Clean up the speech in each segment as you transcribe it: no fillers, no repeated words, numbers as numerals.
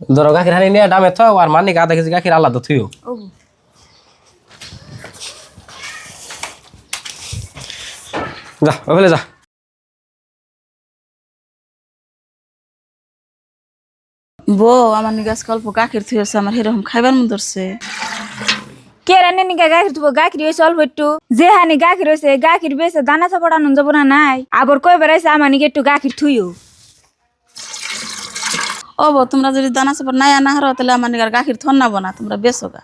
ধরো গাখির হানি নিয়ে ডামে থাও আর মানিক আধা কেজি গাখির আলাদা থুইও। যা ওখানে যা। বউ আমার নিগাছ অল্প গাখির থুয়েছে, আমার এরকম খাইবার মন ধরছে। কে রান্না নিকা গাখির থুবো, গাখির হয়েছে অল্প একটু, যে হানি গাখির হয়েছে গাখির বেছে দানা চাপড়ানো যাবো না নাই, আবার কই বেড়াইছে আমার নিকে একটু গাখির থুইও। ও বউ তোমরা যদি দানা চাপড় নাই আনা হারো তাহলে আমার নিগার গাখির থন নাবো না, তোমরা বেচো গা।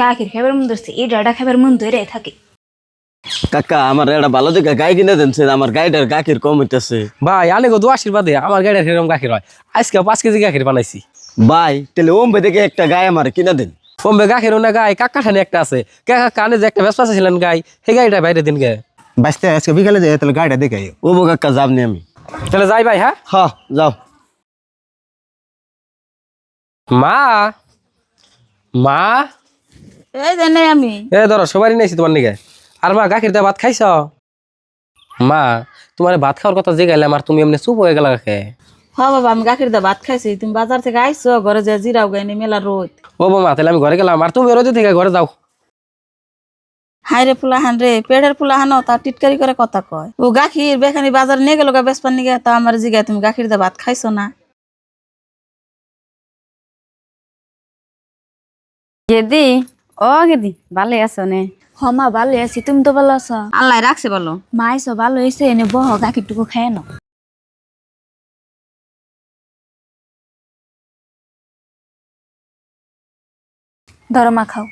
গাখির খাবার মন ধরছে, এই ডাটা খাবার মন ধরে থাকে। কাকা আমার একটা ভালো দিকে গাই কিনে দেন, আমার গাইটার গাখির কম হইতেছে। ভাই আনে গো দু আশীর্বাদে আমার গাড়ির এরকম গাখির হয়। আজকে 5 কেজি গাখির বানাইছি। ভাই তাহলে ওম থেকে একটা গাই আমার কিনে দেন। কমবে গাখির না গাই কাকা ঠানে একটা আছে, কাকা কানে যে একটা ব্যবসা ছিলেন গাই, সেই গাড়িটা বাইরে দিন গে। বাঁচতে আজকে বিকালে যাই, তাহলে গাড়িটা দেখাই। ও বো কাকা যাবনি আমি। তাহলে যাই ভাই। হ্যাঁ হ যাও। মা, মা এই যে নেই আমি। এ ধরো সবারই নিয়েছি তোমার নিকে। আর মা গাখির দিয়ে ভাত খাইছ? মা তোমার ভাত খাওয়ার কথা যে গেলাম আর তুমি এমনি চুপ হয়ে গেলা কাকে? হ বাবা আমি গাখির দিয়ে ভাত খাইছি, তুমি বাজার থেকে আইছো, ঘরে যা জিরাও গাইনি মেলা রোদ। ও বৌমা তাহলে আমি ঘরে গেলাম আর তুমি রোদে থেকে ঘরে যাও। হাই রে ফুলাহান রে, পেটের ফুলাহানও তা টিটকারি করে কথা কয়। ও গাখির বেখানি বাজার নিয়ে গেল গা বেসপার নিগে, তা আমার জিগায় তুমি গাখির দিয়ে ভাত খাইছো না। গেদি, ও গেদি ভালো আছো নে? হমা ভালো আছি, তুমি তো ভালো আছো? আল্লাহ রাখছে ভালো। মাইছো ভালো হয়েছে, এনে বহ গাখিরটুকু খেয়ে নাও। ধরো মা খাও।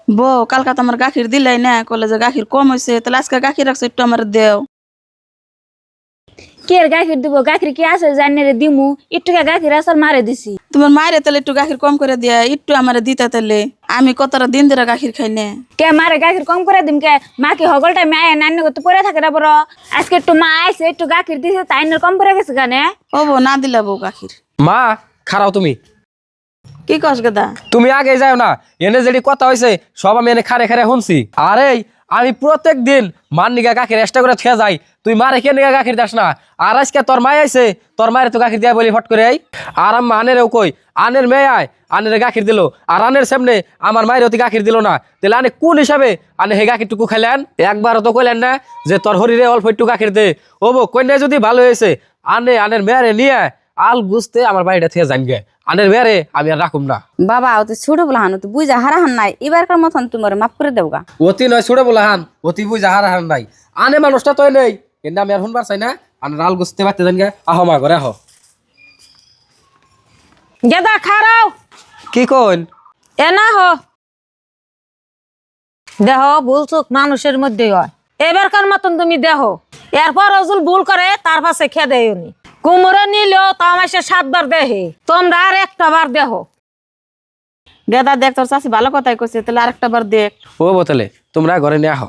বউ কালকা তো আমার গাখির দিলাই না, কলে যে গাখির কম হয়েছে, তাহলে আজকে গাখির রাখছো একটু আমার দেও। কে গাখির দিব, গাখির কি আছে জানি রে দিমু, একটু গাখির আসার মারে দিছি। তোমার মায়ের তাহলে একটু গাখির কম করে দিয়া একটু আমার দিতে, তাহলে আমি কতটা দিন ধরে গাখির খাই না। কে মারে গাখির কম করে দিম কে? মা কি হগল টাইম আয় নান্য করতে পরে থাকে না বড়, আজকে একটু মা আইছে একটু গাখির দিছে তাই না কম পরে গেছে গানে। ও বউ না দিলা বউ গাখির। মা খারাও তুমি, কি কস গেদা? তুমি আগে যাও না, এনে যেটি কথা হয়েছে সব আমি এনে খারে খারে শুনছি। আরে আমি প্রত্যেক দিন মান নিগা গাখির এক্সট্রা করে খেয়ে যাই, তুই মারে কে নিগা গাখির দাস না। আর আজকে তোর মায় আইছে, তোর মায়ের তো গাখির দিয়া বলি ফট করে আই। আর আমি আনেরও কই আনের মেয়ে আয়, আনের গাখির দিল, আর আনের সামনে আমার মায়ের অতি গাখির দিল না। তাহলে আনে কোন হিসাবে আনে হে গাখিরটুকু খাইলেন? একবারও তো কইলেন না যে তোর হরিরে অল্প একটু গাখির দে। ও বো কন্যা যদি ভালো হয়েছে আনে আনের মেয়ারে নিয়ে আল গুছতে আমার বাড়িটা থেকে যান গে, আনের মেয়ারে আমি আর রাখুম না। বাবা ও তো ছোট বলা হানো তো বুঝা হারাহান নাই, এবারকার মতন তোমার মাফ করে দেও গা। অতি নয় ছোট বলা হান, অতি বুঝ আহার হার নাই। আনে মানুষটা তো নেই, কিন্তু আমি আর শুনবার চাই না। আনের আল গুছতে পারতে যান গে, আহ মা ঘরে আহ। গেদা খারাও কি কইন? এ না হো দেহ ভুল চোখ মানুষের মধ্যেই হয়, এবারকার মতন তুমি দেহ। এরপর রজুল ভুল করে তার পাশে খেয়ে দেয় উনি কুমড়ে নিলেও তা আমাকে 7 বার দেহে, তোমরা আর একটা বার দেহ। গেদা দেখ তোর চাষি ভালো কথাই কইছে, তাহলে আরেকটা বার দেখ। ও বোতলে তোমরা ঘরে নিয়ে আহ।